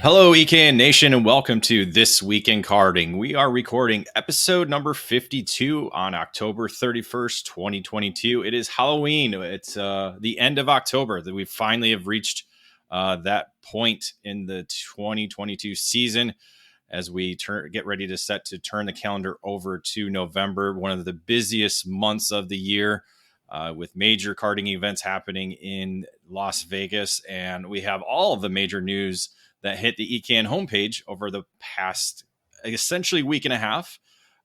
Hello, EKN Nation, and welcome to This Week in Karting. We are recording episode number 52 on October 31st, 2022. It is Halloween. It's the end of October that we finally have reached that point in the 2022 season as we get ready to turn the calendar over to November, one of the busiest months of the year. With major karting events happening in Las Vegas. And we have all of the major news that hit the EKN homepage over the past essentially week and a half.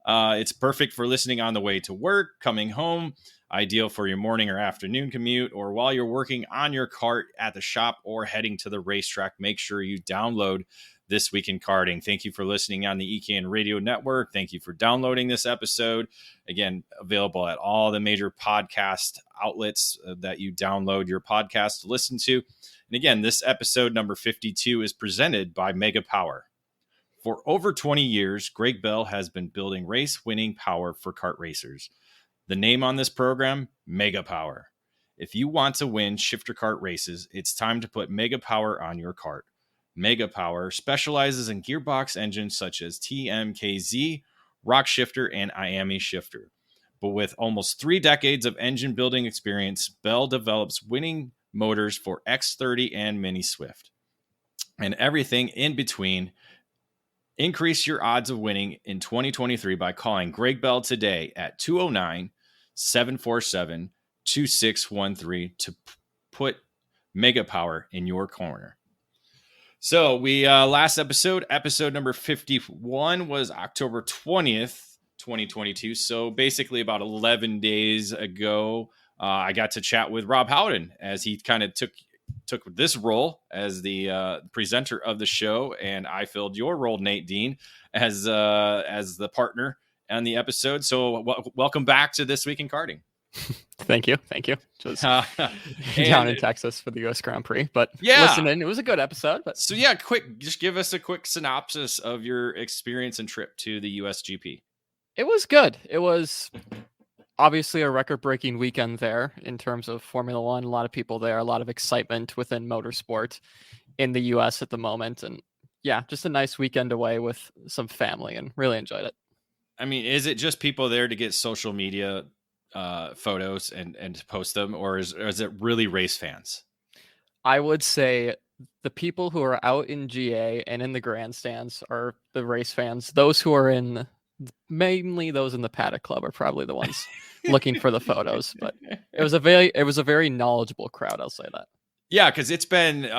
It's perfect for listening on the way to work, coming home, ideal for your morning or afternoon commute, or while you're working on your kart at the shop or heading to the racetrack. Make sure you download This Week in Karting. Thank you for listening on the EKN Radio Network. Thank you for downloading this episode. Again, available at all the major podcast outlets that you download your podcast to listen to. And again, this episode number 52 is presented by Mega Power. For over 20 years, Greg Bell has been building race-winning power for kart racers. The name on this program, Mega Power. If you want to win shifter kart races, it's time to put Mega Power on your kart. Mega Power specializes in gearbox engines such as TMKZ, Rock Shifter, and IAME Shifter. But with almost 3 decades of engine building experience, Bell develops winning motors for X30 and Mini Swift, and everything in between. Increase your odds of winning in 2023 by calling Greg Bell today at 209-747-2613 to put Mega Power in your corner. So we last episode number 51 was October 20th, 2022. So basically about 11 days ago, I got to chat with Rob Howden as he kind of took this role as the presenter of the show, and I filled your role, Nate Dean, as the partner on the episode. So welcome back to This Week in Karting. Thank you. Just down in Texas for the U.S. Grand Prix, but listening, it was a good episode. But so just give us a quick synopsis of your experience and trip to the USGP. It was good. It was obviously a record-breaking weekend there in terms of Formula One. A lot of people there, a lot of excitement within motorsport in the U.S. at the moment, and yeah, just a nice weekend away with some family, and really enjoyed it. I mean, is it just people there to get social media photos and to post them, or is it really race fans? I would say the people who are out in GA and in the grandstands are the race fans. Those who are mainly those in the Paddock Club are probably the ones looking for the photos. But it was a very knowledgeable crowd, I'll say that. Yeah, because it's been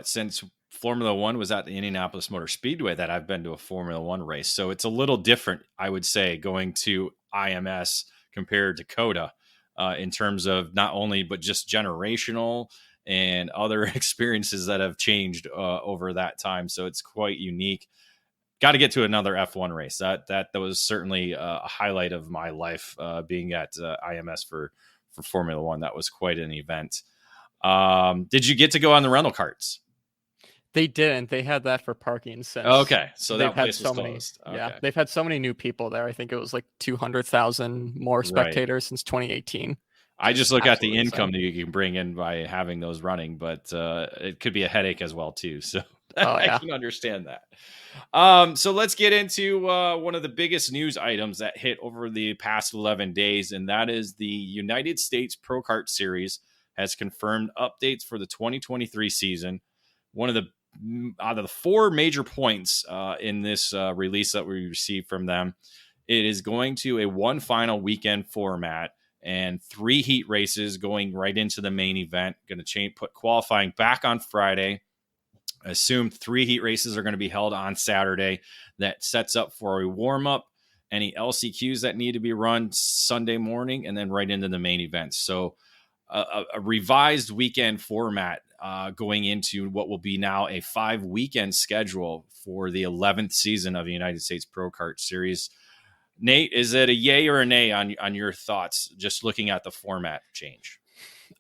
since Formula One was at the Indianapolis Motor Speedway that I've been to a Formula One race. So it's a little different, I would say, going to IMS compared to COTA in terms of not only, but just generational and other experiences that have changed over that time. So it's quite unique. Got to get to another F1 race. That was certainly a highlight of my life, being at IMS for Formula One. That was quite an event. Did you get to go on the rental carts? They didn't. They had that for parking since. Okay, so that place was closed. Yeah, they've had so many new people there. I think it was like 200,000 more spectators since 2018. I just look at the income that you can bring in by having those running, but it could be a headache as well too. So I can understand that. So let's get into one of the biggest news items that hit over the past 11 days, and that is the United States Pro Kart Series has confirmed updates for the 2023 season. One of the out of the 4 major points in this release that we received from them, it is going to a one final weekend format and 3 heat races going right into the main event. Going to put qualifying back on Friday. Assume 3 heat races are going to be held on Saturday. That sets up for a warm-up, any LCQs that need to be run Sunday morning, and then right into the main event. So a revised weekend format going into what will be now a 5-weekend schedule for the 11th season of the United States Pro Kart Series. Nate, is it a yay or a nay on your thoughts, just looking at the format change?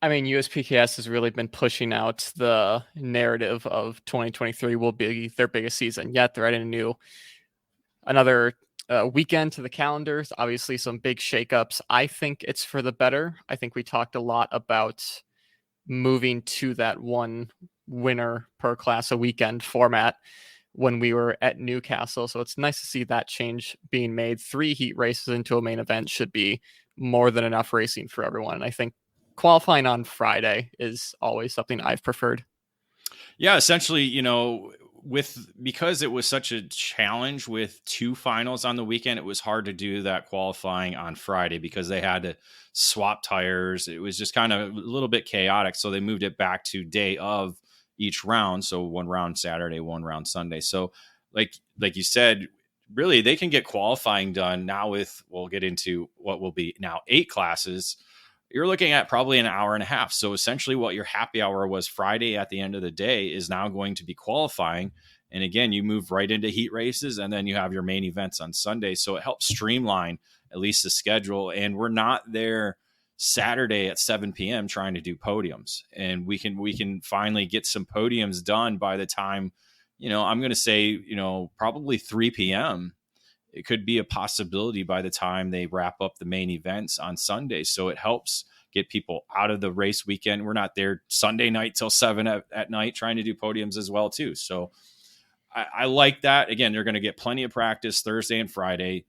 I mean, USPKS has really been pushing out the narrative of 2023 will be their biggest season yet. They're adding another weekend to the calendars. Obviously, some big shakeups. I think it's for the better. I think we talked a lot about moving to that one winner per class a weekend format when we were at Newcastle. So it's nice to see that change being made. 3 heat races into a main event should be more than enough racing for everyone. And I think qualifying on Friday is always something I've preferred. Yeah, essentially, because it was such a challenge with 2 finals on the weekend, it was hard to do that qualifying on Friday because they had to swap tires. It was just kind of a little bit chaotic. So they moved it back to day of each round. So 1 round Saturday, 1 round Sunday. So like you said, really they can get qualifying done now we'll get into what will be now 8 classes. You're looking at probably an hour and a half. So essentially what your happy hour was Friday at the end of the day is now going to be qualifying. And again, you move right into heat races and then you have your main events on Sunday. So it helps streamline at least the schedule. And we're not there Saturday at 7 p.m. trying to do podiums. And we can finally get some podiums done by the time, I'm going to say, probably 3 p.m. It could be a possibility by the time they wrap up the main events on Sunday. So it helps get people out of the race weekend. We're not there Sunday night till 7 at night trying to do podiums as well too. So I like that. Again, they're going to get plenty of practice Thursday and Friday,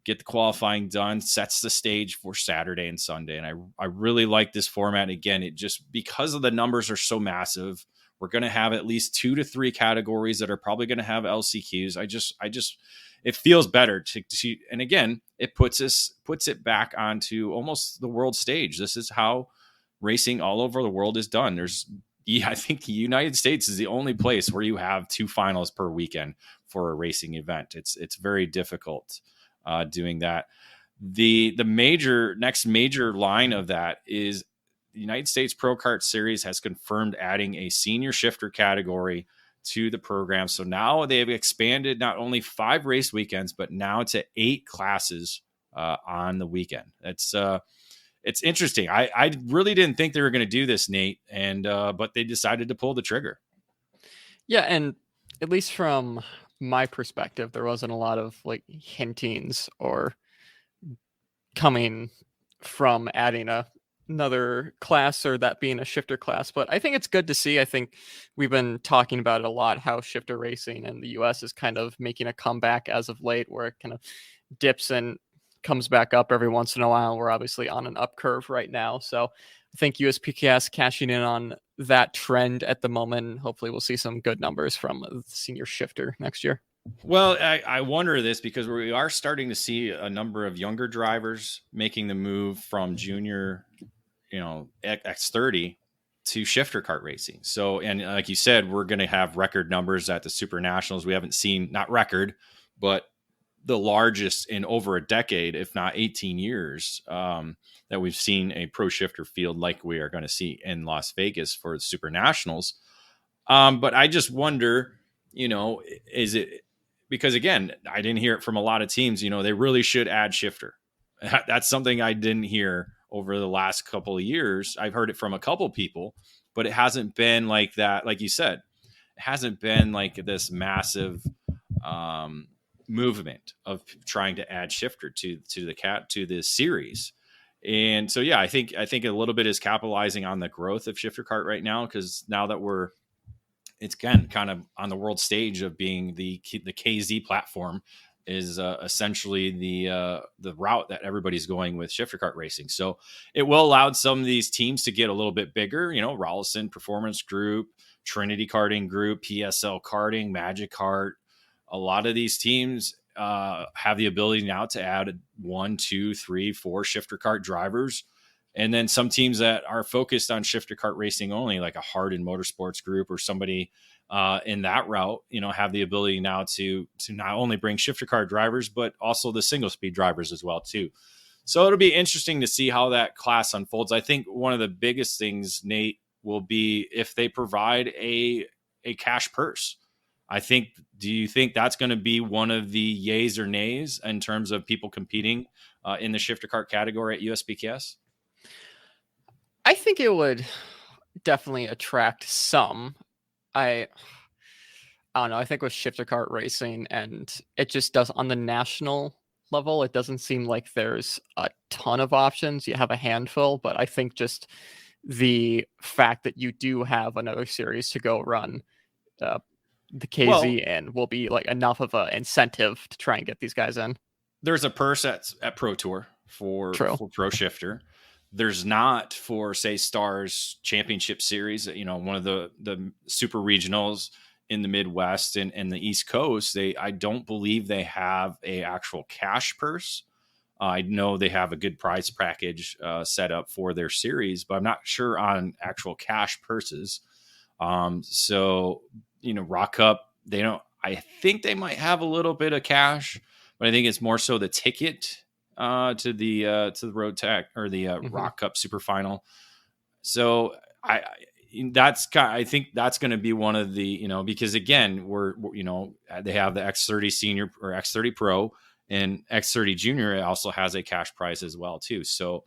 get the qualifying done, sets the stage for Saturday and Sunday. And I really like this format. Again, it just, because of the numbers are so massive, we're going to have at least 2 to 3 categories that are probably going to have LCQs. I just, it feels better to and again, it puts it back onto almost the world stage. This is how racing all over the world is done. I think the United States is the only place where you have 2 finals per weekend for a racing event. It's very difficult doing that. The next major line of that is the United States Pro Kart Series has confirmed adding a senior shifter category to the program. So now they've expanded not only 5 race weekends, but now to 8 classes on the weekend. It's interesting. I really didn't think they were going to do this, Nate, and but they decided to pull the trigger. Yeah, and at least from my perspective, there wasn't a lot of like hintings or coming from adding another class or that being a shifter class. But I think it's good to see. I think we've been talking about it a lot, how shifter racing in the US is kind of making a comeback as of late, where it kind of dips and comes back up every once in a while. We're obviously on an up curve right now. So I think USPKS cashing in on that trend at the moment. Hopefully we'll see some good numbers from the senior shifter next year. Well, I wonder this because we are starting to see a number of younger drivers making the move from junior, X30 to shifter kart racing. So, and like you said, we're going to have record numbers at the Super Nationals. We haven't seen, not record, but the largest in over a decade, if not 18 years, that we've seen a pro shifter field like we are going to see in Las Vegas for the Super Nationals. But I just wonder, is it, because again, I didn't hear it from a lot of teams, they really should add shifter. That's something I didn't hear over the last couple of years. I've heard it from a couple people, but it hasn't been like that. Like you said, it hasn't been like this massive movement of trying to add shifter to the series. And so, yeah, I think a little bit is capitalizing on the growth of shifter kart right now, because now that it's again kind of on the world stage of being the KZ platform is essentially the route that everybody's going with shifter kart racing. So it will allow some of these teams to get a little bit bigger, Rollison Performance Group, Trinity Karting Group, PSL Karting, Magic Kart. A lot of these teams have the ability now to add 1, 2, 3, 4 shifter kart drivers. And then some teams that are focused on shifter kart racing only, like a Hardin Motorsports Group or somebody in that route, have the ability now to not only bring shifter kart drivers, but also the single speed drivers as well too. So it'll be interesting to see how that class unfolds. I think one of the biggest things, Nate, will be if they provide a cash purse. Do you think that's going to be one of the yays or nays in terms of people competing in the shifter kart category at USPKS? I think it would definitely attract some. I don't know. I think with shifter kart racing, and it just does on the national level, it doesn't seem like there's a ton of options. You have a handful, but I think just the fact that you do have another series to go run the KZ Well, in will be like enough of an incentive to try and get these guys in. there's a purse at Pro Tour for True. Pro Shifter. There's not for, say, Stars Championship Series, one of the super regionals in the Midwest and the East Coast. I don't believe they have a actual cash purse. I know they have a good prize package set up for their series, but I'm not sure on actual cash purses. So, Rock Cup, they don't. I think they might have a little bit of cash, but I think it's more so the ticket to the Road Tech or the Rock Cup Super Final. So I think that's going to be one of the, because again, they have the X30 Senior or X30 Pro, and X30 Junior also has a cash prize as well too. So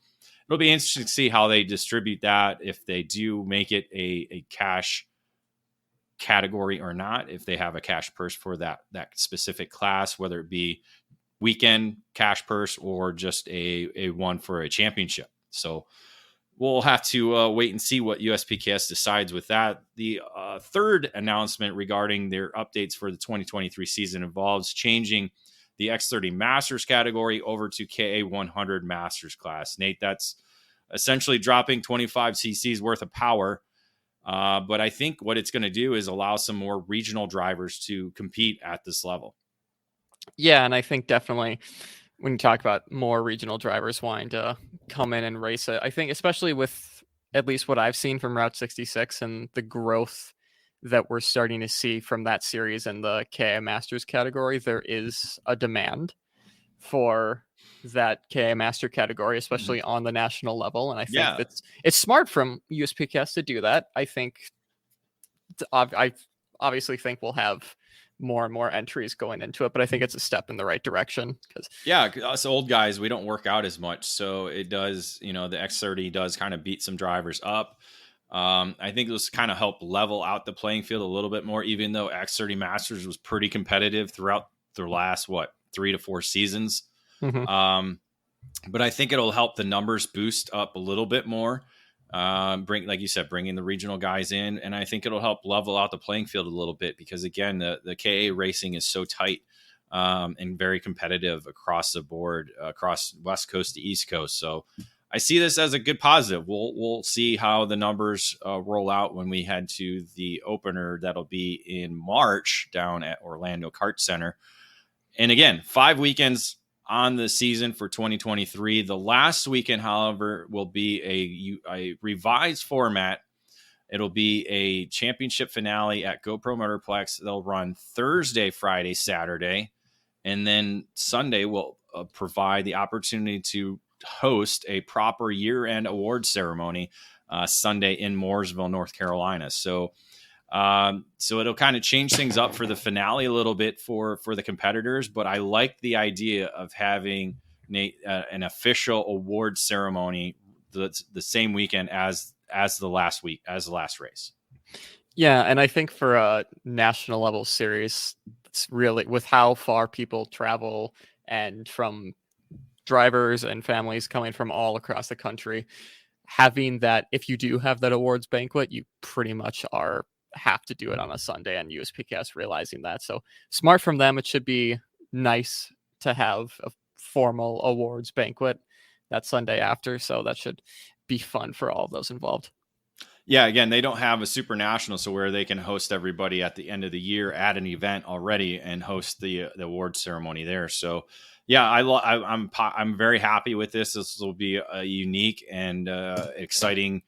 it'll be interesting to see how they distribute that, if they do make it a cash category or not, if they have a cash purse for that specific class, whether it be weekend cash purse or just a one for a championship. So we'll have to wait and see what USPKS decides with that. The third announcement regarding their updates for the 2023 season involves changing the X30 Masters category over to KA100 Masters class. Nate, that's essentially dropping 25 cc's worth of power. But I think what it's going to do is allow some more regional drivers to compete at this level. Yeah, and I think definitely when you talk about more regional drivers wanting to come in and race it, I think especially with at least what I've seen from Route 66 and the growth that we're starting to see from that series in the KA Masters category, there is a demand for that KA Master category, especially on the national level. And I think it's smart from USPKS to do that. I think I obviously think we'll have more and more entries going into it, but I think it's a step in the right direction. Us old guys, we don't work out as much, so it does, the X30 does kind of beat some drivers up. I think this kind of help level out the playing field a little bit more, even though X30 Masters was pretty competitive throughout the last 3 to 4 seasons. But I think it'll help the numbers boost up a little bit more. Like you said, bringing the regional guys in, and I think it'll help level out the playing field a little bit, because again, the KA racing is so tight and very competitive across the board, across West Coast to East Coast. So I see this as a good positive. We'll see how the numbers roll out when we head to the opener that'll be in March down at Orlando Kart Center. And again, 5 weekends on the season for 2023. The last weekend, however, will be a revised format. It'll be a championship finale at GoPro Motorplex. They'll run Thursday, Friday, Saturday, and then Sunday will provide the opportunity to host a proper year-end award ceremony Sunday in Mooresville, North Carolina. So it'll kind of change things up for the finale a little bit for the competitors, but I like the idea of having an official award ceremony the same weekend as the last race. Yeah, and I think for a national level series, it's really with how far people travel and from drivers and families coming from all across the country, having that, if you do have that awards banquet, you pretty much have to do it on a Sunday, and USPKS realizing that. So smart from them. It should be nice to have a formal awards banquet that Sunday after. So that should be fun for all of those involved. Yeah, again, they don't have a super national, so where they can host everybody at the end of the year at an event already and host the award ceremony there. So yeah, I'm very happy with this. This will be a unique and exciting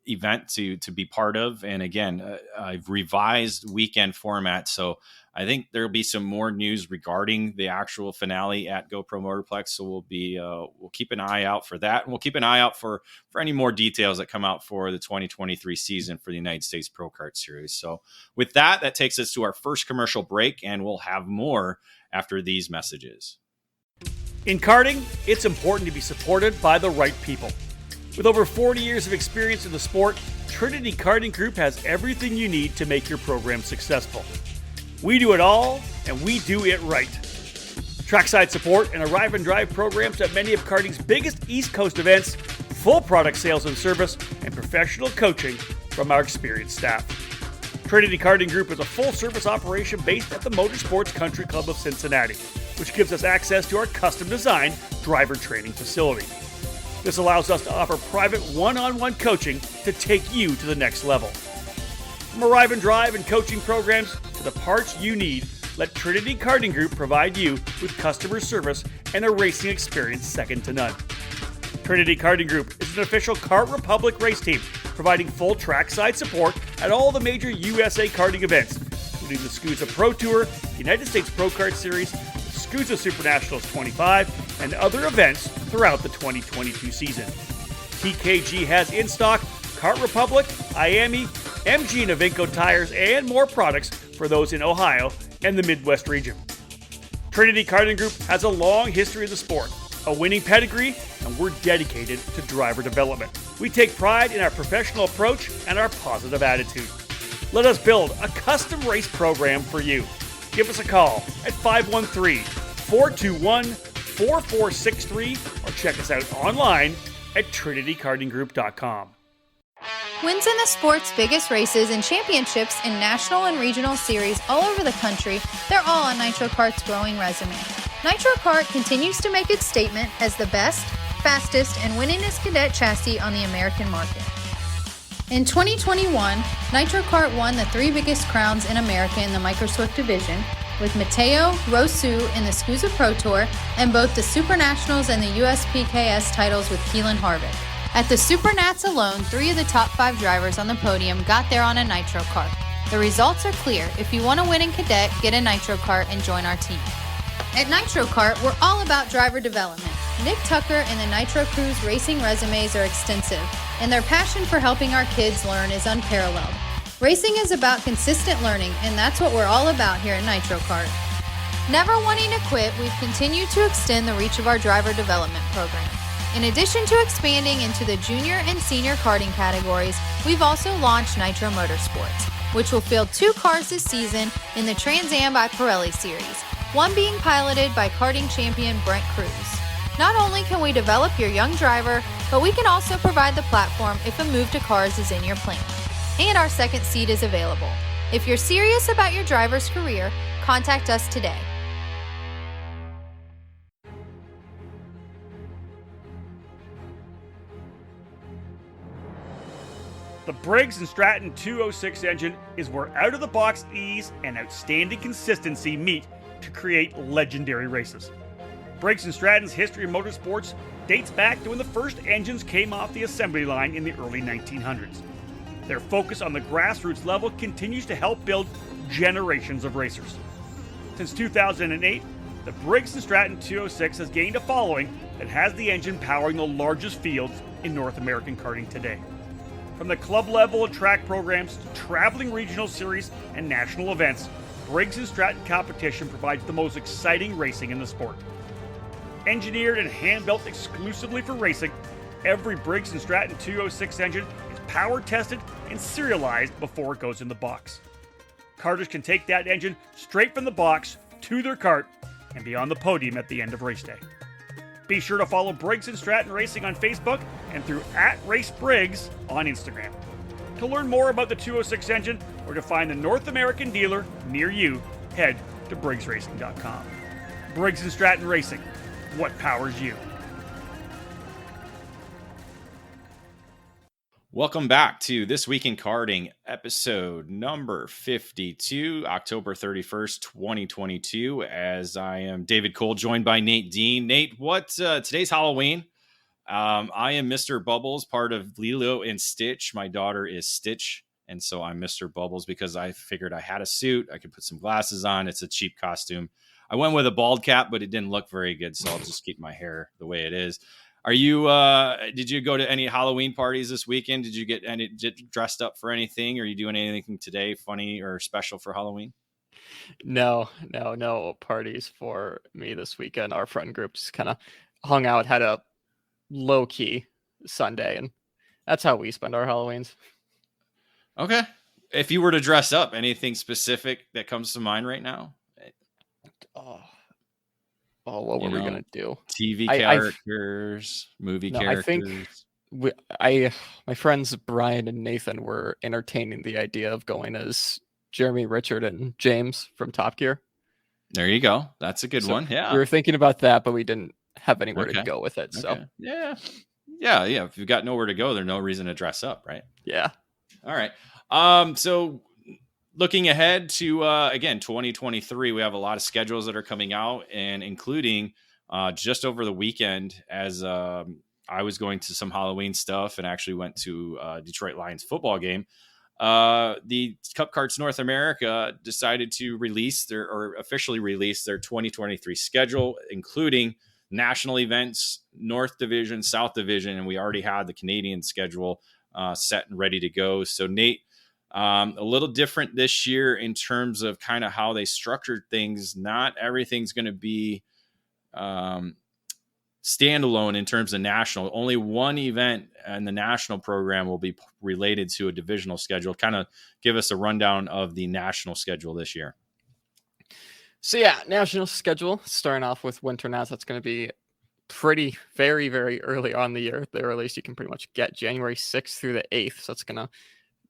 event to be part of. And again, I've revised weekend format, so I think there'll be some more news regarding the actual finale at GoPro Motorplex. So we'll keep an eye out for that, and we'll keep an eye out for any more details that come out for the 2023 season for the United States Pro Kart Series. So with that takes us to our first commercial break, and we'll have more after these messages. In karting, it's important to be supported by the right people. With over 40 years of experience in the sport, Trinity Karting Group has everything you need to make your program successful. We do it all, and we do it right. Trackside support and arrive and drive programs at many of karting's biggest East Coast events full product sales and service, and professional coaching from our experienced staff. Trinity Karting Group is a full-service operation based at the Motorsports Country Club of Cincinnati, which gives us access to our custom-designed driver training facility. This allows us to offer private one-on-one coaching to take you to the next level. From arrive and drive and coaching programs to the parts you need, let Trinity Karting Group provide you with customer service and a racing experience second to none. Trinity Karting Group is an official Kart Republic race team, providing full trackside support at all the major USA karting events, including the SCUSA Pro Tour, United States Pro Kart Series, SCUSA Super Nationals 25, and other events throughout the 2022 season. TKG has in stock Kart Republic, IAME, MG and Avinco tires, and more products for those in Ohio and the Midwest region. Trinity Karting Group has a long history of the sport, a winning pedigree, and we're dedicated to driver development. We take pride in our professional approach and our positive attitude. Let us build a custom race program for you. Give us a call at 513-421-4463 or check us out online at trinitykartinggroup.com. Wins in the sport's biggest races and championships in national and regional series all over the country, they're all on Nitro Kart's growing resume. Nitro Kart continues to make its statement as the best, fastest, and winningest cadet chassis on the American market. In 2021, Nitro Kart won the 3 biggest crowns in America in the Microswift division, with Mateo Rosu in the SCUSA Pro Tour and both the Super Nationals and the USPKS titles with Keelan Harvick. At the Super Nats alone, 3 of the top 5 drivers on the podium got there on a Nitro Kart. The results are clear. If you want to win in cadet, get a Nitro Kart and join our team. At Nitro Kart, we're all about driver development. Nick Tucker and the Nitro Crew's racing resumes are extensive, and their passion for helping our kids learn is unparalleled. Racing is about consistent learning, and that's what we're all about here at Nitro Kart. Never wanting to quit, we've continued to extend the reach of our driver development program. In addition to expanding into the junior and senior karting categories, we've also launched Nitro Motorsports, which will field 2 cars this season in the Trans Am by Pirelli series, one being piloted by karting champion Brent Cruz. Not only can we develop your young driver, but we can also provide the platform if a move to cars is in your plan. And our second seat is available. If you're serious about your driver's career, contact us today. The Briggs & Stratton 206 engine is where out-of-the-box ease and outstanding consistency meet to create legendary races. Briggs & Stratton's history in motorsports dates back to when the first engines came off the assembly line in the early 1900s. Their focus on the grassroots level continues to help build generations of racers. Since 2008, the Briggs & Stratton 206 has gained a following that has the engine powering the largest fields in North American karting today. From the club level of track programs to traveling regional series and national events, Briggs & Stratton competition provides the most exciting racing in the sport. Engineered and hand-built exclusively for racing, every Briggs & Stratton 206 engine is power tested and serialized before it goes in the box. Karters can take that engine straight from the box to their kart and be on the podium at the end of race day. Be sure to follow Briggs & Stratton Racing on Facebook and through @RaceBriggs on Instagram. To learn more about the 206 engine or to find the North American dealer near you, head to BriggsRacing.com. Briggs & Stratton Racing, what powers you? Welcome back to This Week in Karting, episode number 52, October 31st, 2022. As I am David Cole, joined by Nate Dean. Nate, today's Halloween. I am Mr. Bubbles, part of Lilo and Stitch. My daughter is Stitch, and so I'm Mr. Bubbles because I figured I had a suit. I could put some glasses on. It's a cheap costume. I went with a bald cap, but it didn't look very good, so I'll just keep my hair the way it is. Are you? Did you go to any Halloween parties this weekend? Did you get dressed up for anything? Are you doing anything today, funny or special for Halloween? No parties for me this weekend. Our friend group just kind of hung out, had a low key Sunday, and that's how we spend our Halloweens. Okay. If you were to dress up, anything specific that comes to mind right now? What were we gonna do? TV characters, movie characters. my friends Brian and Nathan were entertaining the idea of going as Jeremy, Richard, and James from Top Gear. There you go. That's a good So one. Yeah. we were thinking about that, but we didn't have anywhere to Okay. go with it. So Okay. Yeah. If you've got nowhere to go, there's no reason to dress up, right? yeah. All right. So looking ahead to again 2023, we have a lot of schedules that are coming out, and including just over the weekend, as I was going to some Halloween stuff and actually went to Detroit Lions football game. The Cup Karts North America decided to officially release their 2023 schedule, including national events, North Division, South Division, and we already had the Canadian schedule set and ready to go. So Nate, a little different this year in terms of kind of how they structured things. Not everything's going to be standalone in terms of national. Only one event in the national program will be related to a divisional schedule. Kind of give us a rundown of the national schedule this year. So yeah, national schedule starting off with winter nats. That's going to be very, very early on the year. The earliest you can pretty much get January 6th through the 8th. So it's going to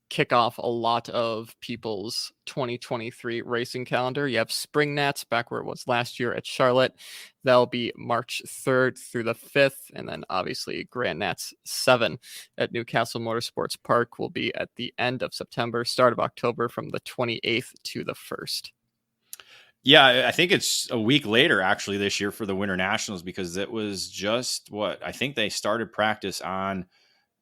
kick off a lot of people's 2023 racing calendar. You have spring nats back where it was last year at Charlotte. That'll be March 3rd through the 5th. And then obviously Grand Nats 7 at Newcastle Motorsports Park will be at the end of September, start of October from the 28th to the 1st. Yeah, I think it's a week later actually this year for the Winter Nationals, because it was just I think they started practice on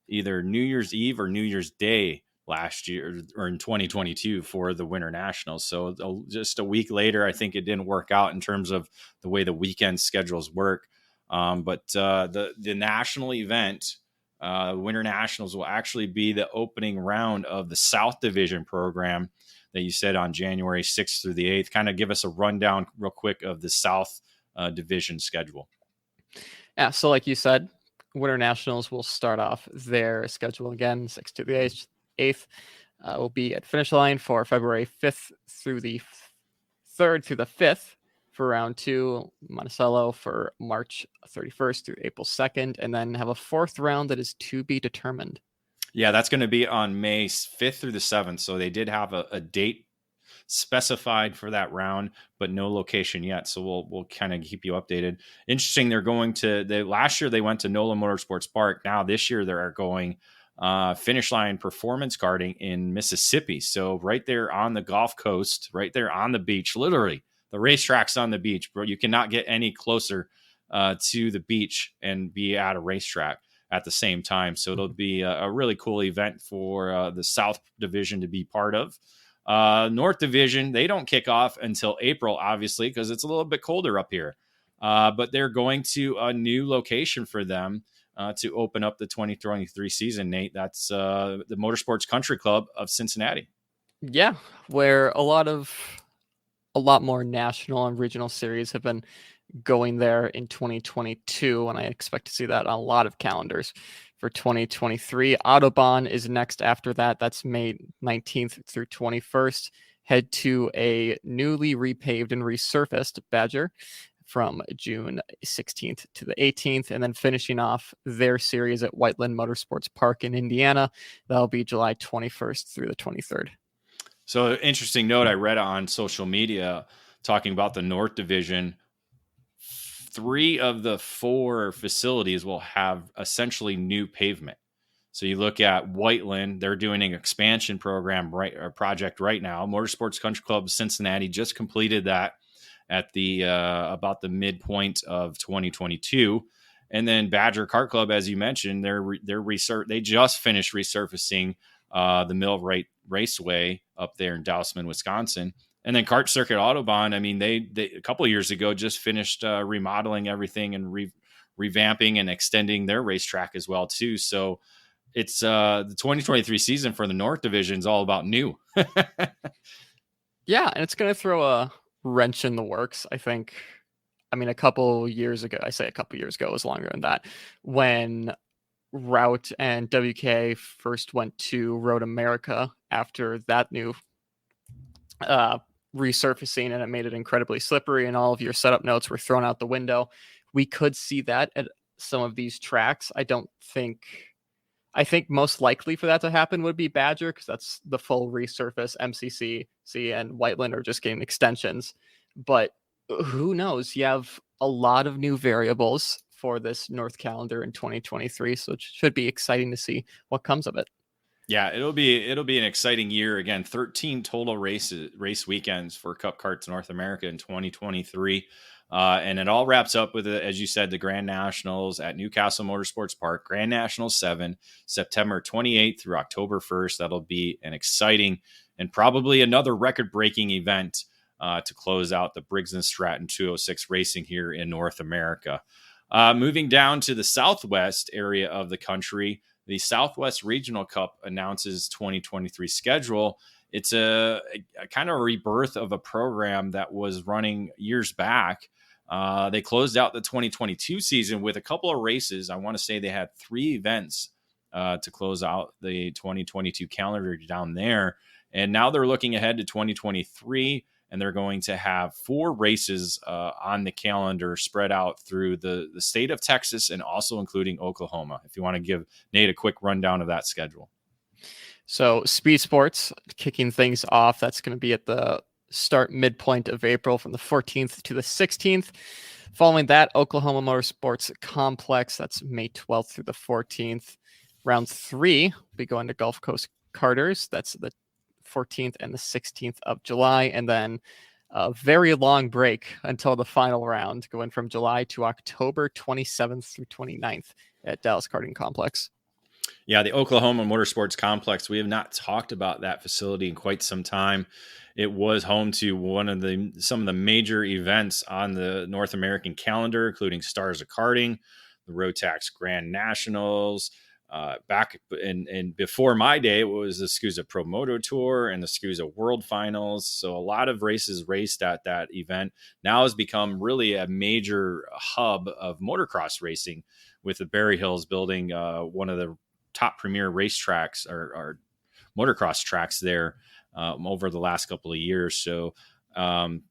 either New Year's Eve or New Year's Day last year or in 2022 for the Winter Nationals. So just a week later, I think it didn't work out in terms of the way the weekend schedules work. But the national event, Winter Nationals, will actually be the opening round of the South Division program that you said on January 6th through the 8th. Kind of give us a rundown real quick of the South Division schedule. Yeah, so like you said, Winter Nationals will start off their schedule again, 6th to the 8th. Will be at finish line for February 5th through the 3rd through the 5th for round 2, Monticello for March 31st through April 2nd, and then have a 4th round that is to be determined. Yeah, that's going to be on May 5th through the 7th. So they did have a date specified for that round, but no location yet. So we'll kind of keep you updated. Interesting. They're going to last year they went to NOLA Motorsports Park. Now this year they're going finish line performance karting in Mississippi. So right there on the Gulf Coast, right there on the beach, literally the racetrack's on the beach, bro. You cannot get any closer to the beach and be at a racetrack at the same time. So it'll be a really cool event for the South Division to be part of. North Division, they don't kick off until April, obviously, because it's a little bit colder up here. But they're going to a new location for them to open up the 2023 season, Nate. That's the Motorsports Country Club of Cincinnati. Yeah, where a lot more national and regional series have been going there in 2022, and I expect to see that on a lot of calendars for 2023. Autobahn is next after that. That's May 19th through 21st. Head to a newly repaved and resurfaced Badger from June 16th to the 18th, and then finishing off their series at Whiteland Motorsports Park in Indiana. That'll be July 21st through the 23rd. So interesting note I read on social media talking about the North Division. 3 of the 4 facilities will have essentially new pavement. So you look at Whiteland, they're doing an expansion project right now. Motorsports Country Club of Cincinnati just completed that at the about the midpoint of 2022. And then Badger Kart Club, as you mentioned, they just finished resurfacing the Millwright Raceway up there in Dousman, Wisconsin. And then Kart Circuit Autobahn, I mean, they a couple of years ago just finished remodeling everything and revamping and extending their racetrack as well, too. So it's the 2023 season for the North Division is all about new. Yeah, and it's going to throw a wrench in the works, I think. I mean, a couple years ago, it was longer than that, when Route and WK first went to Road America after that new resurfacing, and it made it incredibly slippery, and all of your setup notes were thrown out the window. We could see that at some of these tracks. I don't think I think most likely for that to happen would be Badger, because that's the full resurface. MCC and Whiteland are just getting extensions. But who knows? You have a lot of new variables for this North calendar in 2023, so it should be exciting to see what comes of it. Yeah, it'll be an exciting year. Again, 13 total race weekends for Cup Karts North America in 2023. And it all wraps up with, as you said, the Grand Nationals at Newcastle Motorsports Park, Grand National 7, September 28th through October 1st. That'll be an exciting and probably another record-breaking event to close out the Briggs & Stratton 206 racing here in North America. Moving down to the Southwest area of the country, the Southwest Regional Cup announces 2023 schedule. It's a kind of a rebirth of a program that was running years back. They closed out the 2022 season with a couple of races. I want to say they had 3 events to close out the 2022 calendar down there. And now they're looking ahead to 2023, and they're going to have 4 races on the calendar spread out through the state of Texas and also including Oklahoma. If you want to give Nate a quick rundown of that schedule. So Speed Sports kicking things off. That's going to be at the start midpoint of April from the 14th to the 16th. Following that, Oklahoma Motorsports Complex. That's May 12th through the 14th. Round 3 will be going to Gulf Coast Karters. That's the 14th and the 16th of July. And then a very long break until the final round, going from July to October 27th through 29th at Dallas Karting Complex. Yeah, the Oklahoma Motorsports Complex. We have not talked about that facility in quite some time. It was home to some of the major events on the North American calendar, including Stars of Karting, the Rotax Grand Nationals. Back and before my day, it was the SCUSA Pro Moto Tour and the SCUSA World Finals. So a lot of races raced at that event. Now has become really a major hub of motocross racing, with the Berry Hills building one of the top premier racetracks or motocross tracks there over the last couple of years. So I'm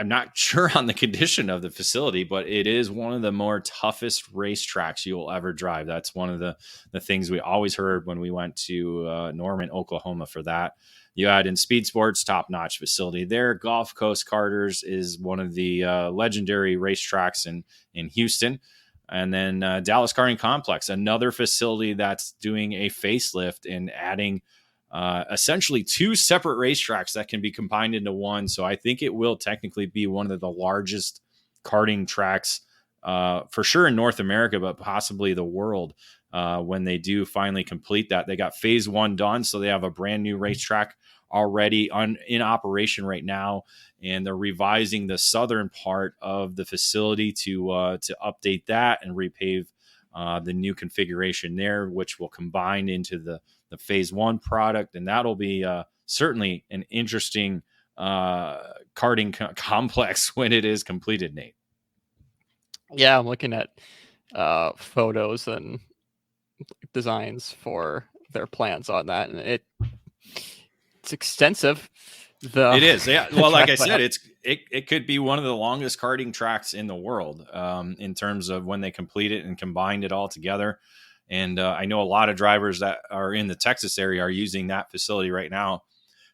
not sure on the condition of the facility, but it is one of the more toughest racetracks you'll ever drive. That's one of the things we always heard when we went to Norman, Oklahoma for that. You add in Speed Sports, top-notch facility there. Gulf Coast Karters is one of the legendary racetracks in Houston. And then Dallas Karting Complex, another facility that's doing a facelift and adding essentially 2 separate racetracks that can be combined into one. So I think it will technically be one of the largest karting tracks for sure in North America, but possibly the world when they do finally complete that. They got phase 1 done, so they have a brand new racetrack already in operation right now, and they're revising the southern part of the facility to update that and repave the new configuration there, which will combine into the phase 1 product. And that'll be certainly an interesting karting complex when it is completed, Nate. Yeah, I'm looking at photos and designs for their plans on that, and it's extensive. It is, yeah. Well, like I said, it could be one of the longest karting tracks in the world in terms of when they complete it and combined it all together. And I know a lot of drivers that are in the Texas area are using that facility right now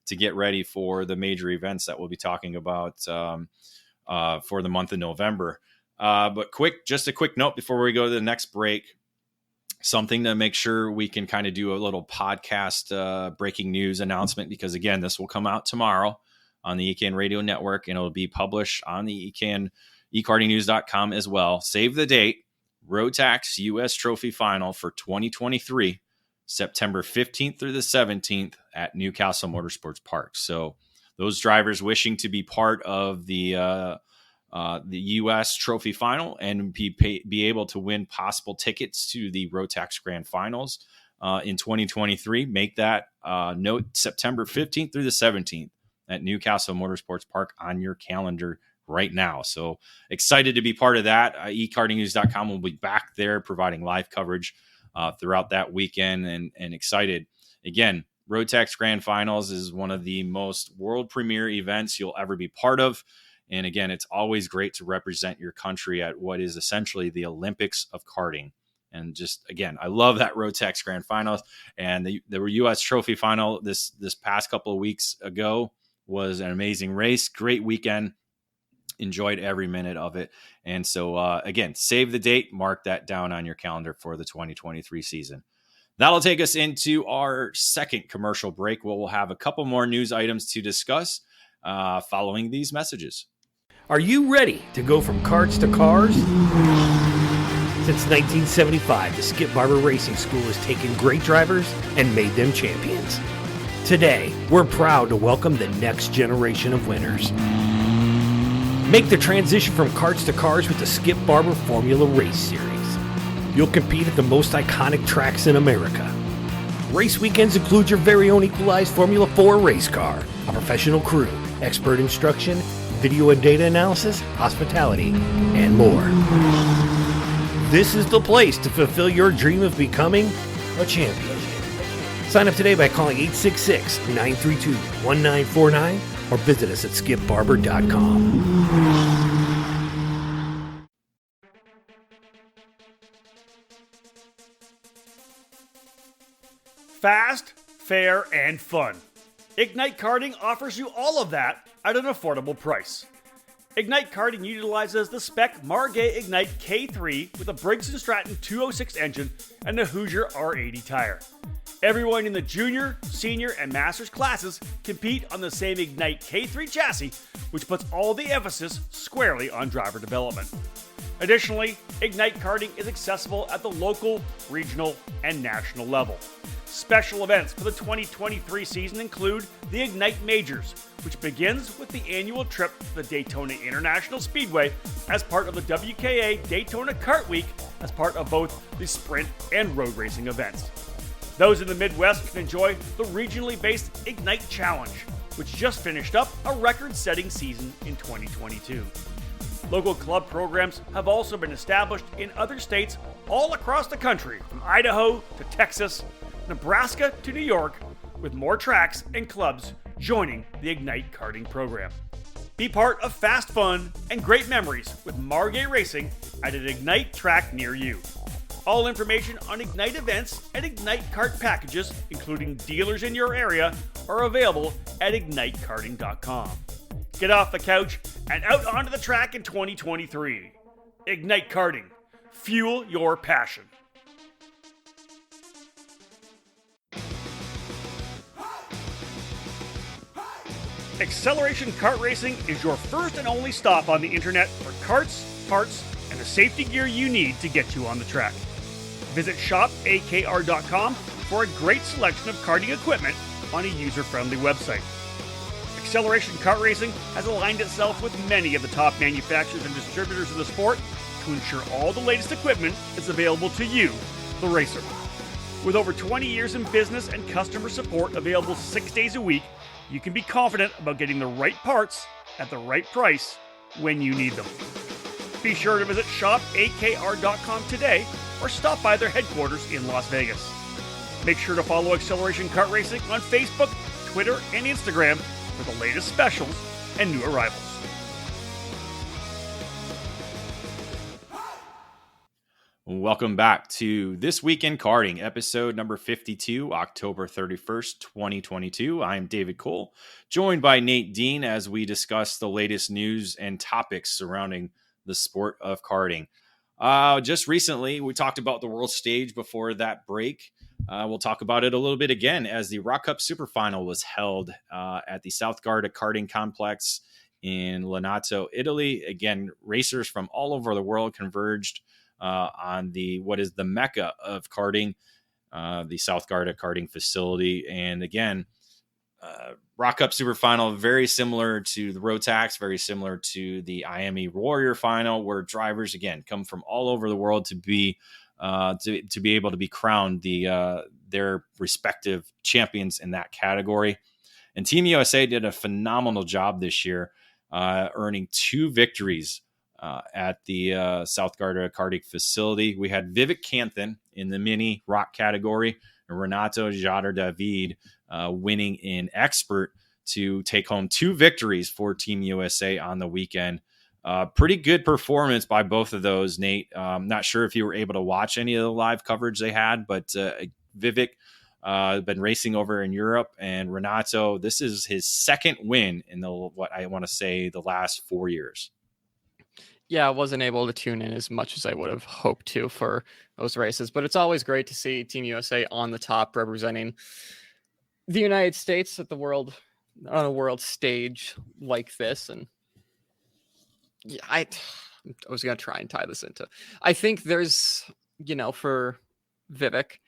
to get ready for the major events that we'll be talking about for the month of November. But just a quick note before we go to the next break, something to make sure we can kind of do a little podcast breaking news announcement, because again, this will come out tomorrow on the EKN Radio Network, and it'll be published on the ekartingnews.com as well. Save the date. Rotax U.S. Trophy Final for 2023, September 15th through the 17th at Newcastle Motorsports Park. So those drivers wishing to be part of the U.S. Trophy Final and be able to win possible tickets to the Rotax Grand Finals in 2023, make that note September 15th through the 17th at Newcastle Motorsports Park on your calendar right now. So excited to be part of that. ekartingnews.com will be back there providing live coverage throughout that weekend, and excited. Again, Rotax Grand Finals is one of the most world premiere events you'll ever be part of. And again, it's always great to represent your country at what is essentially the Olympics of karting And just, again, I love that Rotax Grand Finals. And the U.S. Trophy Final this past couple of weeks ago was an amazing race. Great weekend. Enjoyed every minute of it. And so, again, save the date. Mark that down on your calendar for the 2023 season. That'll take us into our second commercial break, where we'll have a couple more news items to discuss following these messages. Are you ready to go from karts to cars? Since 1975, the Skip Barber Racing School has taken great drivers and made them champions. Today, we're proud to welcome the next generation of winners. Make the transition from karts to cars with the Skip Barber Formula Race Series. You'll compete at the most iconic tracks in America. Race weekends include your very own equalized Formula 4 race car, a professional crew, expert instruction, video and data analysis, hospitality, and more. This is the place to fulfill your dream of becoming a champion. Sign up today by calling 866-932-1949 or visit us at skipbarber.com. Fast, fair, and fun. Ignite Karting offers you all of that at an affordable price. Ignite Karting utilizes the spec Margay Ignite K3 with a Briggs & Stratton 206 engine and a Hoosier R80 tire. Everyone in the junior, senior, and masters classes compete on the same Ignite K3 chassis, which puts all the emphasis squarely on driver development. Additionally, Ignite Karting is accessible at the local, regional, and national level. Special events for the 2023 season include the Ignite Majors, which begins with the annual trip to the Daytona International Speedway as part of the WKA Daytona Kart Week as part of both the sprint and road racing events. Those in the Midwest can enjoy the regionally based Ignite Challenge, which just finished up a record-setting season in 2022. Local club programs have also been established in other states all across the country, from Idaho to Texas, Nebraska to New York, with more tracks and clubs joining the Ignite Karting program. Be part of fast fun and great memories with Margay Racing at an Ignite track near you. All information on Ignite events and Ignite Kart packages, including dealers in your area, are available at ignitekarting.com. Get off the couch and out onto the track in 2023. Ignite Karting. Fuel your passion. Acceleration Kart Racing is your first and only stop on the internet for karts, parts, and the safety gear you need to get you on the track. Visit shopakr.com for a great selection of karting equipment on a user-friendly website. Acceleration Kart Racing has aligned itself with many of the top manufacturers and distributors of the sport to ensure all the latest equipment is available to you, the racer. With over 20 years in business and customer support available 6 days a week, you can be confident about getting the right parts at the right price when you need them. Be sure to visit shopakr.com today or stop by their headquarters in Las Vegas. Make sure to follow Acceleration Kart Racing on Facebook, Twitter, and Instagram for the latest specials and new arrivals. Welcome back to This Week in Karting, episode number 52, October 31st, 2022. I'm David Cole, joined by Nate Dean as we discuss the latest news and topics surrounding the sport of karting. Just recently, we talked about the World Stage before that break. We'll talk about it a little bit again as the Rock Cup Super Final was held at the South Garda Karting Complex in Lonato, Italy. Again, racers from all over the world converged on what is the mecca of karting, the South Garda Karting facility. And again, Rock Cup Super Final, very similar to the Rotax, very similar to the IME Warrior Final, where drivers again come from all over the world to be able to be crowned their respective champions in that category. And Team USA did a phenomenal job this year, earning 2 victories at the South Garda Karting facility. We had Vivek Kanthan in the mini rock category, and Renato Jader David winning in expert to take home 2 victories for Team USA on the weekend. Pretty good performance by both of those, Nate. Not sure if you were able to watch any of the live coverage they had, but Vivek been racing over in Europe, and Renato, this is his second win in what I want to say the last 4 years. Yeah, I wasn't able to tune in as much as I would have hoped to for those races, but it's always great to see Team USA on the top representing the United States on a world stage like this. And yeah, I was going to try and tie this into, I think there's, for Vivek,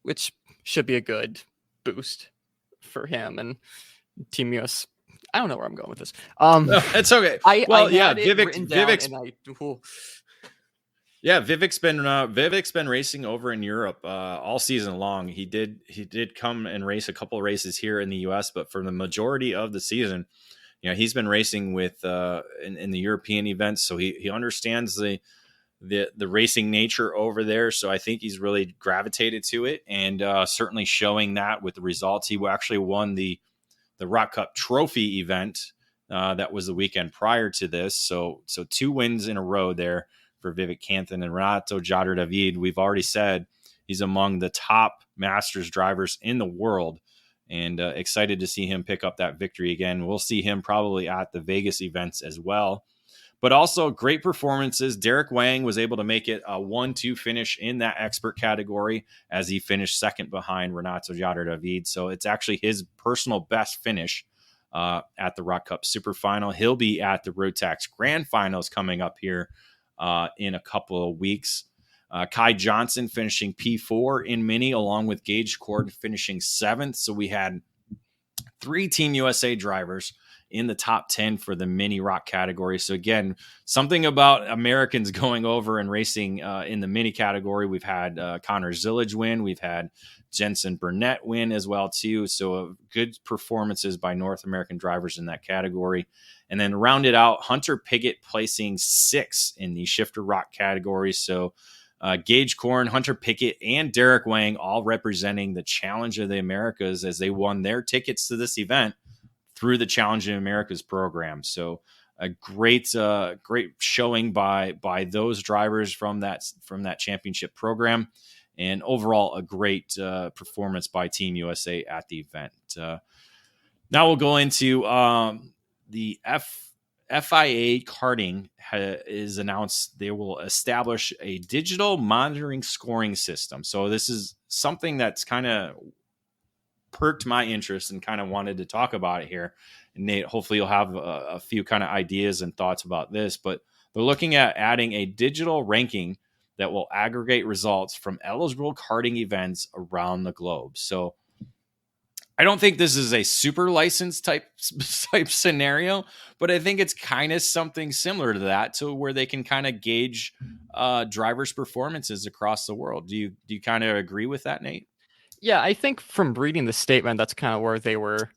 which should be a good boost for him and Team US. I don't know where I'm going with this. No, it's okay. Vivek's been racing over in Europe all season long. He did come and race a couple of races here in the US, but for the majority of the season, he's been racing with in the European events, so he understands the racing nature over there. So I think he's really gravitated to it, and certainly showing that with the results. He actually won the Rock Cup Trophy event that was the weekend prior to this. So 2 wins in a row there for Vivek Kanthan. And Renato Jader-David, we've already said he's among the top Masters drivers in the world, and excited to see him pick up that victory again. We'll see him probably at the Vegas events as well. But also great performances. Derek Wang was able to make it a 1-2 finish in that expert category as he finished second behind Renato Jader-David. So it's actually his personal best finish at the Rock Cup Super Final. He'll be at the Rotax Grand Finals coming up here in a couple of weeks. Kai Johnson finishing P4 in Mini, along with Gage Cord finishing 7th. So we had 3 Team USA drivers in the top 10 for the mini rock category. So again, something about Americans going over and racing in the mini category. We've had Connor Zillage win. We've had Jensen Burnett win as well too. So good performances by North American drivers in that category. And then rounded out Hunter Piggott placing 6th in the shifter rock category. So Gage Korn, Hunter Pickett, and Derek Wang all representing the Challenge of the Americas as they won their tickets to this event through the Challenge of Americas program. So a great showing by those drivers from that championship program, and overall a great performance by Team USA at the event. Now we'll go into the FIA Karting is announced they will establish a digital monitoring scoring system. So this is something that's kind of perked my interest and kind of wanted to talk about it here. And Nate, hopefully you'll have a few kind of ideas and thoughts about this, but they're looking at adding a digital ranking that will aggregate results from eligible karting events around the globe. So I don't think this is a super license type scenario, but I think it's kind of something similar to that, to where they can kind of gauge drivers' performances across the world. Do you kind of agree with that, Nate? Yeah, I think from reading the statement, that's kind of where they were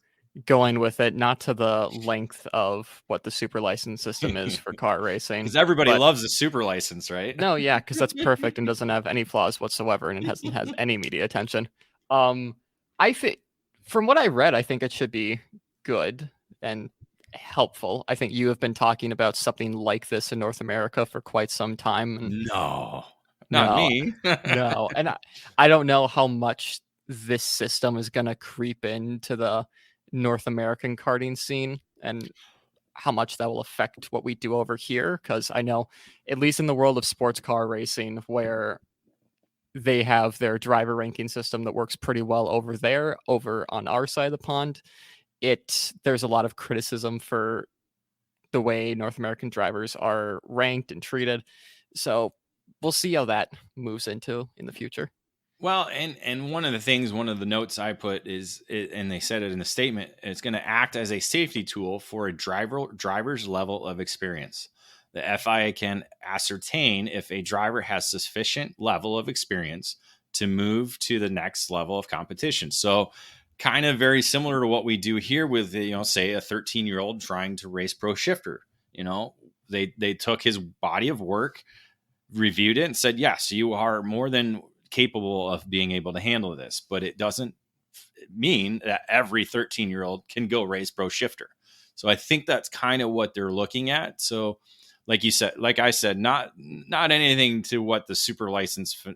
going with it, not to the length of what the super license system is for car racing. Because everybody loves the super license, right? No, yeah, because that's perfect and doesn't have any flaws whatsoever, and it hasn't had any media attention. I think, from what I read, I think it should be good and helpful. I think you have been talking about something like this in North America for quite some time. And Not me. No, and I don't know how much this system is going to creep into the North American karting scene and how much that will affect what we do over here. Because I know, at least in the world of sports car racing, where they have their driver ranking system that works pretty well over there, over on our side of the pond, there's a lot of criticism for the way North American drivers are ranked and treated. So we'll see how that moves into in the future. Well, and one of the notes I put is, and they said it in the statement, it's going to act as a safety tool for a driver's level of experience. The FIA can ascertain if a driver has sufficient level of experience to move to the next level of competition. So kind of very similar to what we do here with, say a 13-year-old trying to race pro shifter. They took his body of work, reviewed it, and said, yes, you are more than capable of being able to handle this, but it doesn't mean that every 13-year-old can go race pro shifter. So I think that's kind of what they're looking at. So like I said, not anything to what the super license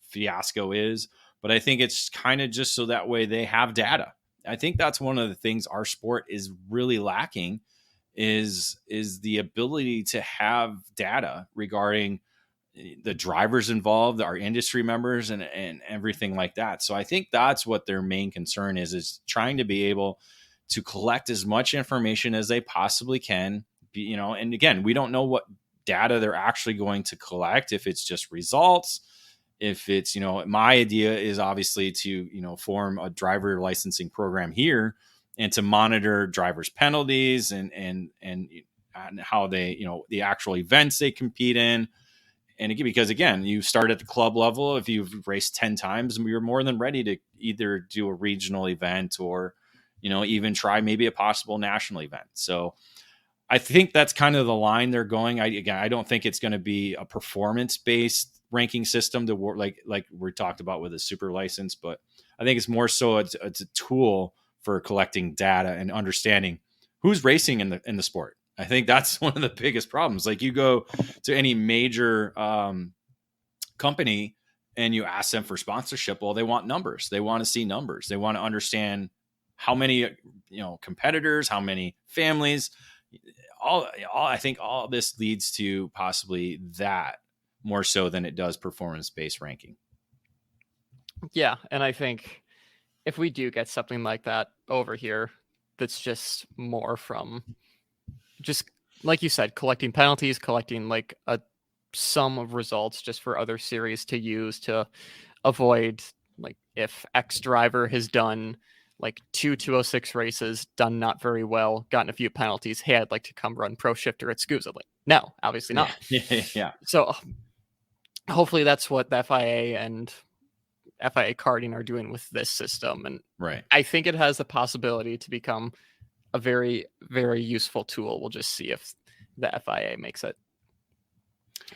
fiasco is, but I think it's kind of just so that way they have data. I think that's one of the things our sport is really lacking is the ability to have data regarding the drivers involved, our industry members, and everything like that. So I think that's what their main concern is trying to be able to collect as much information as they possibly can. And again, we don't know what data they're actually going to collect, if it's just results, if it's, my idea is obviously to, form a driver licensing program here and to monitor drivers' penalties and how they, the actual events they compete in. And again, because again, you start at the club level. If you've raced 10 times, you're more than ready to either do a regional event or, even try maybe a possible national event. So I think that's kind of the line they're going. I don't think it's going to be a performance-based ranking system to work like we talked about with a super license, but I think it's more so it's a tool for collecting data and understanding who's racing in the sport. I think that's one of the biggest problems. Like you go to any major company and you ask them for sponsorship. Well, they want numbers. They want to see numbers. They want to understand how many, competitors, how many families. I think all this leads to possibly that more so than it does performance-based ranking. Yeah, and I think if we do get something like that over here, that's just more from just, like you said, collecting penalties, collecting like a sum of results just for other series to use to avoid, like, if X driver has done like 206 races, done not very well, gotten a few penalties. Hey, I'd like to come run Pro Shifter at SCUSA. Like, no, obviously not. Yeah. So hopefully that's what the FIA and FIA karting are doing with this system. And right. I think it has the possibility to become a very, very useful tool. We'll just see if the FIA makes it.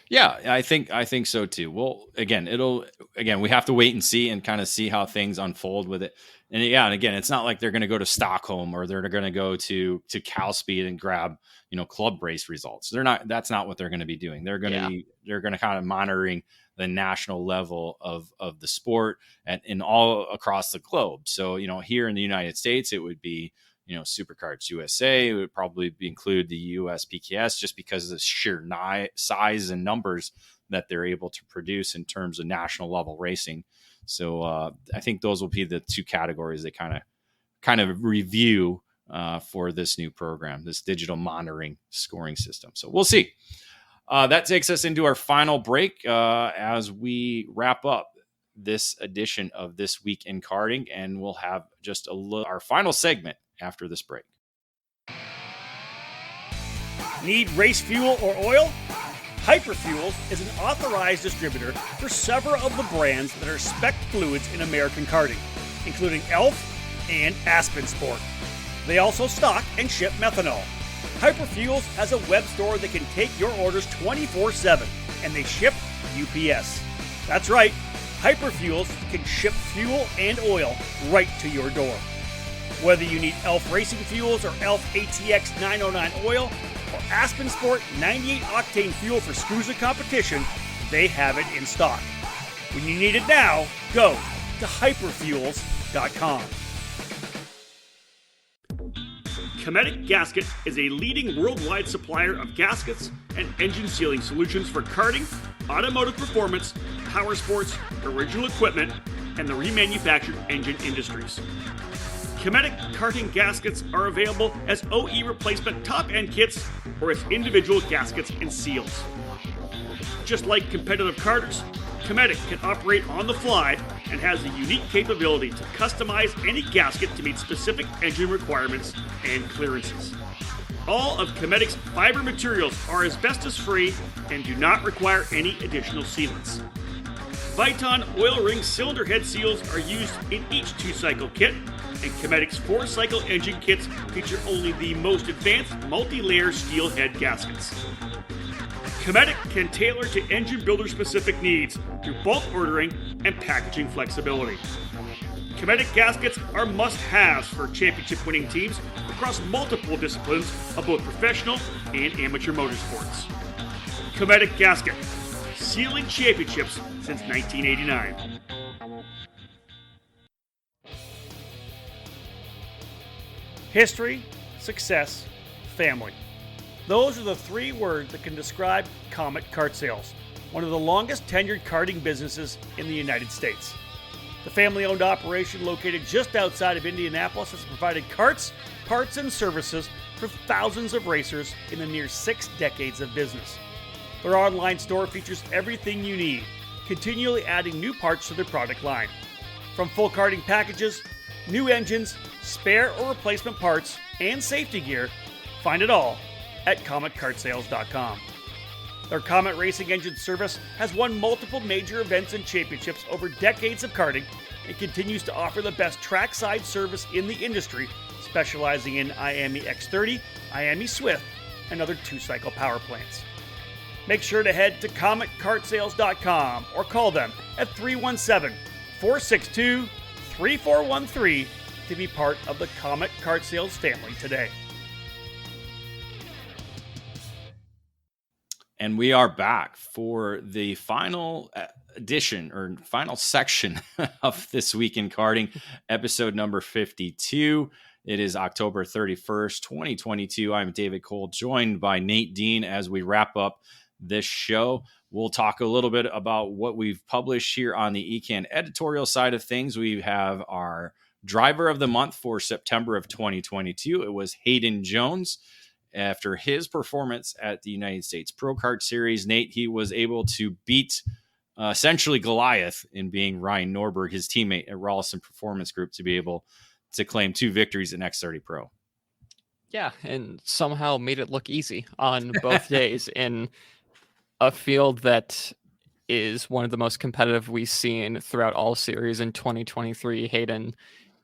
Yeah, I think so too. Well, again, we have to wait and see and kind of see how things unfold with it. And again, it's not like they're going to go to Stockholm or they're going to go to Cal Speed and grab, club race results. That's not what they're going to be doing. They're going to kind of monitoring the national level of the sport and all across the globe. So, here in the United States, it would be, Superkarts USA. It would probably include the USPKS just because of the sheer size and numbers that they're able to produce in terms of national level racing. So I think those will be the two categories they kind of review for this new program, this digital monitoring scoring system. So we'll see. That takes us into our final break as we wrap up this edition of This Week in Karting, and we'll have just our final segment after this break. Need race fuel or oil? Hyperfuels is an authorized distributor for several of the brands that are spec fluids in American karting, including Elf and Aspen Sport. They also stock and ship methanol. Hyperfuels has a web store that can take your orders 24/7, and they ship UPS. That's right, Hyperfuels can ship fuel and oil right to your door. Whether you need Elf Racing Fuels or Elf ATX 909 oil or Aspen Sport 98 octane fuel for SCUSA competition, they have it in stock. When you need it now, go to hyperfuels.com. Cometic Gasket is a leading worldwide supplier of gaskets and engine sealing solutions for karting, automotive performance, power sports, original equipment, and the remanufactured engine industries. Cometic karting gaskets are available as OE replacement top-end kits or as individual gaskets and seals. Just like competitive karters, Cometic can operate on the fly and has the unique capability to customize any gasket to meet specific engine requirements and clearances. All of Cometic's fiber materials are asbestos-free and do not require any additional sealants. Viton oil ring cylinder head seals are used in each 2-cycle kit, and Cometic's 4-cycle engine kits feature only the most advanced multi-layer steel head gaskets. Cometic can tailor to engine builder-specific needs through bulk ordering and packaging flexibility. Cometic gaskets are must-haves for championship-winning teams across multiple disciplines of both professional and amateur motorsports. Cometic gasket, sealing championships since 1989. History, success, family. Those are the three words that can describe Comet Kart Sales, one of the longest tenured karting businesses in the United States. The family-owned operation located just outside of Indianapolis has provided karts, parts, and services for thousands of racers in the near 6 decades of business. Their online store features everything you need, continually adding new parts to their product line. From full karting packages, new engines, spare or replacement parts, and safety gear, find it all at CometKartSales.com. Their Comet Racing Engine service has won multiple major events and championships over decades of karting and continues to offer the best trackside service in the industry, specializing in IAME X30, IAME Swift, and other 2-cycle power plants. Make sure to head to CometKartSales.com or call them at 317-462-3413 to be part of the Comet Kart Sales family today. And we are back for the final edition or final section of This Week in Karting, episode number 52. It is October 31st, 2022. I'm David Cole, joined by Nate Dean as we wrap up this show. We'll talk a little bit about what we've published here on the ECAN editorial side of things. We have our driver of the month for September of 2022. It was Hayden Jones. After his performance at the United States Pro Kart Series, Nate, he was able to beat essentially Goliath in being Ryan Norberg, his teammate at Rollison Performance Group, to be able to claim 2 victories in X30 Pro. Yeah, and somehow made it look easy on both days in a field that is one of the most competitive we've seen throughout all series in 2023. Hayden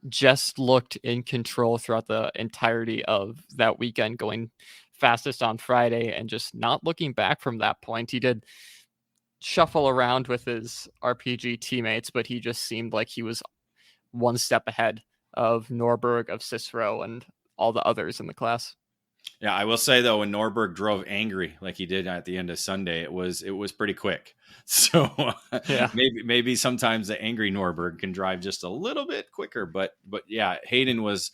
just looked in control throughout the entirety of that weekend, going fastest on Friday and just not looking back from that point. He did shuffle around with his RPG teammates, but he just seemed like he was one step ahead of Norberg, of Cicero, and all the others in the class. Yeah, I will say though, when Norberg drove angry like he did at the end of Sunday, it was pretty quick. So yeah, maybe sometimes the angry Norberg can drive just a little bit quicker. But yeah, Hayden was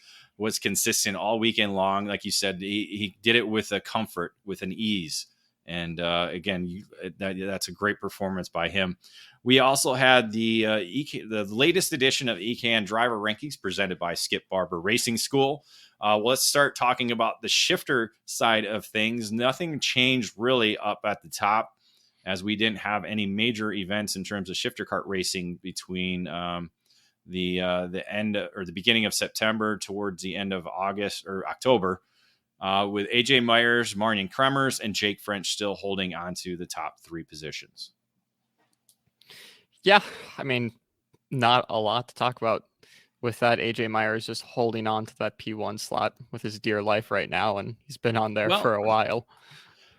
consistent all weekend long. Like you said, he did it with a comfort, with an ease. And again, that's a great performance by him. We also had the latest edition of ECAN Driver Rankings presented by Skip Barber Racing School. Let's start talking about the shifter side of things. Nothing changed really up at the top, as we didn't have any major events in terms of shifter kart racing between the end or the beginning of September towards the end of August or October, with AJ Myers, Marian Kremers, and Jake French still holding on to the top 3 positions. Yeah, I mean, not a lot to talk about with that. AJ Myers just holding on to that P1 slot with his dear life right now, and he's been on there for a while.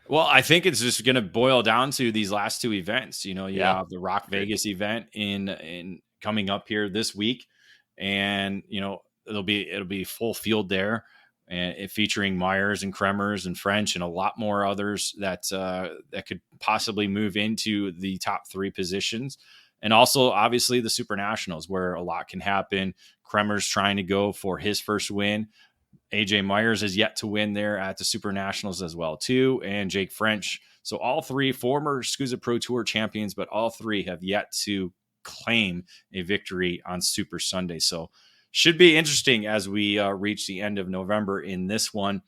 Well, I think it's just going to boil down to these last 2 events. You have the Rock Vegas event in coming up here this week, and it'll be full field there, and featuring Myers and Kremers and French and a lot more others that could possibly move into the top 3 positions. And also, obviously, the Super Nationals, where a lot can happen. Kremers trying to go for his first win. AJ Myers has yet to win there at the Super Nationals as well, too. And Jake French. So all 3 former SCUSA Pro Tour champions, but all 3 have yet to claim a victory on Super Sunday. So should be interesting as we reach the end of November in this one.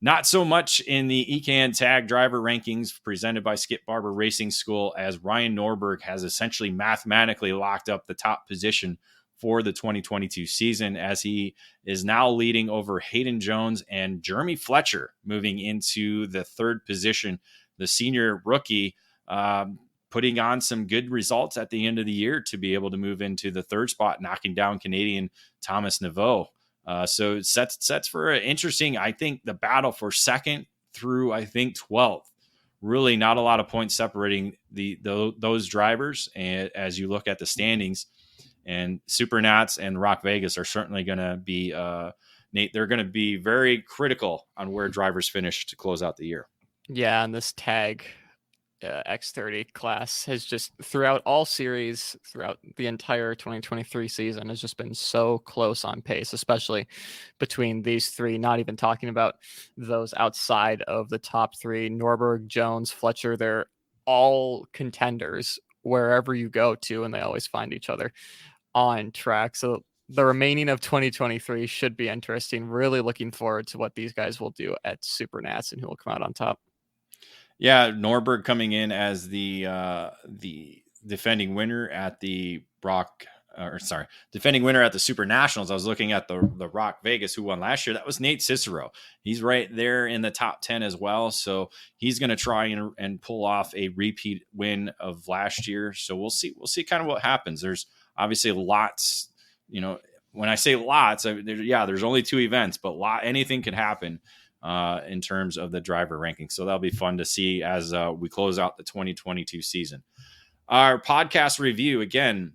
Not so much in the ECAN Tag Driver Rankings presented by Skip Barber Racing School, as Ryan Norberg has essentially mathematically locked up the top position for the 2022 season, as he is now leading over Hayden Jones and Jeremy Fletcher, moving into the 3rd position. The senior rookie putting on some good results at the end of the year to be able to move into the 3rd spot, knocking down Canadian Thomas Naveau. So sets for an interesting, I think, the battle for 2nd through, I think, 12th. Really not a lot of points separating those drivers. And as you look at the standings, And Super Nats and Rock Vegas are certainly going to be, Nate, they're going to be very critical on where drivers finish to close out the year. Yeah, and this tag X30 class has just throughout all series, throughout the entire 2023 season, has just been so close on pace, especially between these three, not even talking about those outside of the top three. Norberg, Jones, Fletcher, they're all contenders wherever you go to, and they always find each other on track. So the remaining of 2023 should be interesting. Really looking forward to what these guys will do at Super Nats and who will come out on top. Yeah, Norberg coming in as the defending winner at the defending winner at the Super Nationals. I was looking at the Rock Vegas, who won last year. That was Nate Cicero. He's right there in the top 10 as well. So he's going to try and pull off a repeat win of last year. So we'll see kind of what happens. There's obviously lots, when I say lots, there's only 2 events, but anything could happen in terms of the driver ranking. So that'll be fun to see as we close out the 2022 season. Our podcast review, again,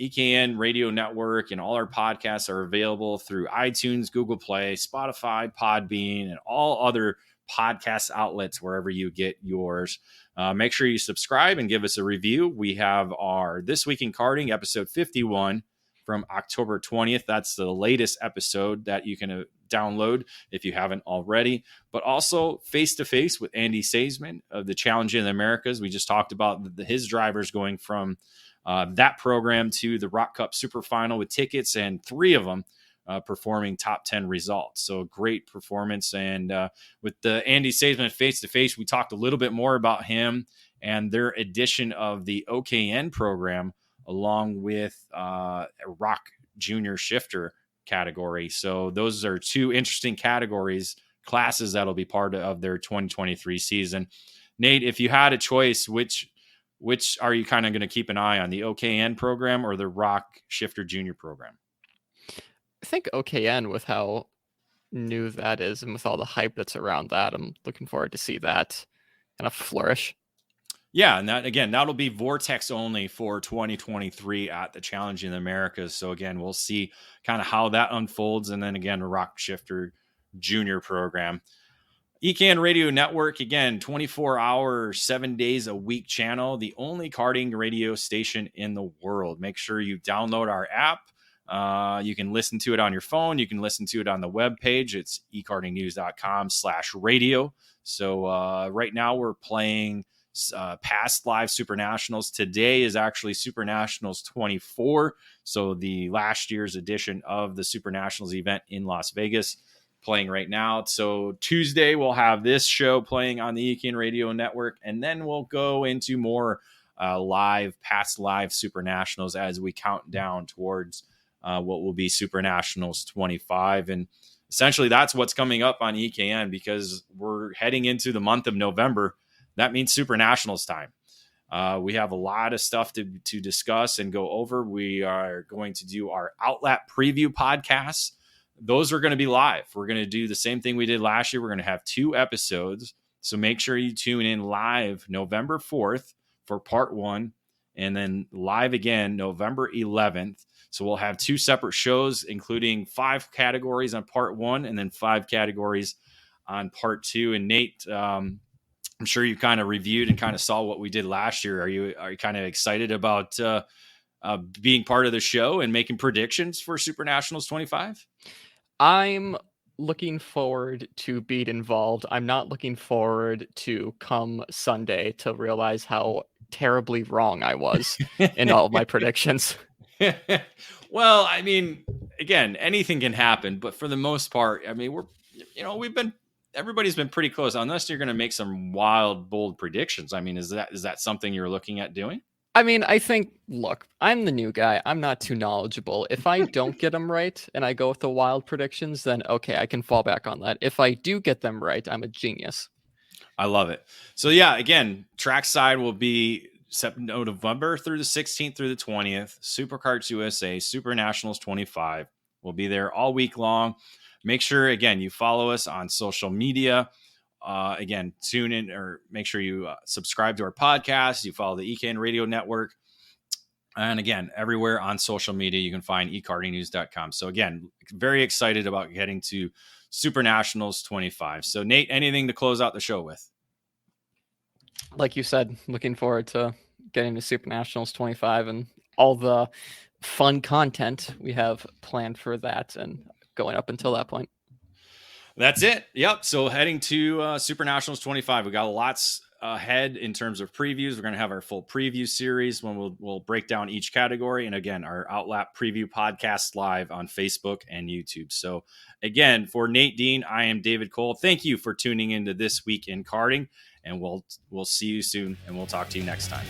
EKN Radio Network and all our podcasts are available through iTunes, Google Play, Spotify, Podbean, and all other podcast outlets wherever you get yours. Make sure you subscribe and give us a review. We have our This Week in Karting, episode 51 from October 20th. That's the latest episode that you can download if you haven't already, but also Face to Face with Andy Seisman of the Challenge in the Americas. We just talked about his drivers going from that program to the Rock Cup Super Final with tickets, and 3 of them performing top 10 results. So great performance. And with the Andy Seisman Face to Face, we talked a little bit more about him and their addition of the OKN program along with a Rock Junior Shifter category. So those are 2 interesting classes that'll be part of their 2023 season. Nate, if you had a choice, which are you kind of going to keep an eye on, the OKN program or the Rock Shifter Junior program? I think OKN, with how new that is and with all the hype that's around that, I'm looking forward to see that kind of flourish. Yeah, and that'll be Vortex only for 2023 at the Challenge in the Americas. So again, we'll see kind of how that unfolds. And then again, a Rock Shifter Junior program. EKN Radio Network, again, 24-hour, 7 days a week channel, the only karting radio station in the world. Make sure you download our app. You can listen to it on your phone. You can listen to it on the webpage. It's ekartingnews.com/radio. So right now we're playing past live Super Nationals. Today is actually Super Nationals 24. So the last year's edition of the Super Nationals event in Las Vegas playing right now. So Tuesday we'll have this show playing on the EKN Radio Network, and then we'll go into more past live Super Nationals as we count down towards what will be Super Nationals 25. And essentially that's what's coming up on EKN, because we're heading into the month of November. That means Super Nationals time. We have a lot of stuff to discuss and go over. We are going to do our Outlet preview podcasts. Those are going to be live. We're going to do the same thing we did last year. We're going to have 2 episodes. So make sure you tune in live November 4th for part 1, and then live again November 11th. So we'll have 2 separate shows, including 5 categories on part 1 and then 5 categories on part 2. And Nate, I'm sure you kind of reviewed and kind of saw what we did last year. Are you kind of excited about being part of the show and making predictions for Super Nationals 25? I'm looking forward to being involved. I'm not looking forward to come Sunday to realize how terribly wrong I was in all of my predictions. Well, I mean, again, anything can happen, but for the most part, I mean, everybody's been pretty close, unless you're going to make some wild, bold predictions. I mean, is that something you're looking at doing? I mean, I think, look, I'm the new guy. I'm not too knowledgeable. If I don't get them right and I go with the wild predictions, then okay, I can fall back on that. If I do get them right, I'm a genius. I love it. So yeah, again, trackside will be November through the 16th through the 20th. Superkarts USA, Super Nationals 25. We'll be there all week long. Make sure, again, you follow us on social media. Again, tune in or make sure you subscribe to our podcast. You follow the EKN Radio Network. And again, everywhere on social media, you can find ekartingnews.com. So again, very excited about getting to Super Nationals 25. So Nate, anything to close out the show with? Like you said, looking forward to getting to Super Nationals 25 and all the fun content we have planned for that and going up until that point. That's it. Yep. So heading to Super Nationals 25, we got lots ahead in terms of previews. We're going to have our full preview series when we'll break down each category. And again, our Outlap preview podcast live on Facebook and YouTube. So again, for Nate Dean, I am David Cole. Thank you for tuning into This Week in Karting, and we'll see you soon, and we'll talk to you next time.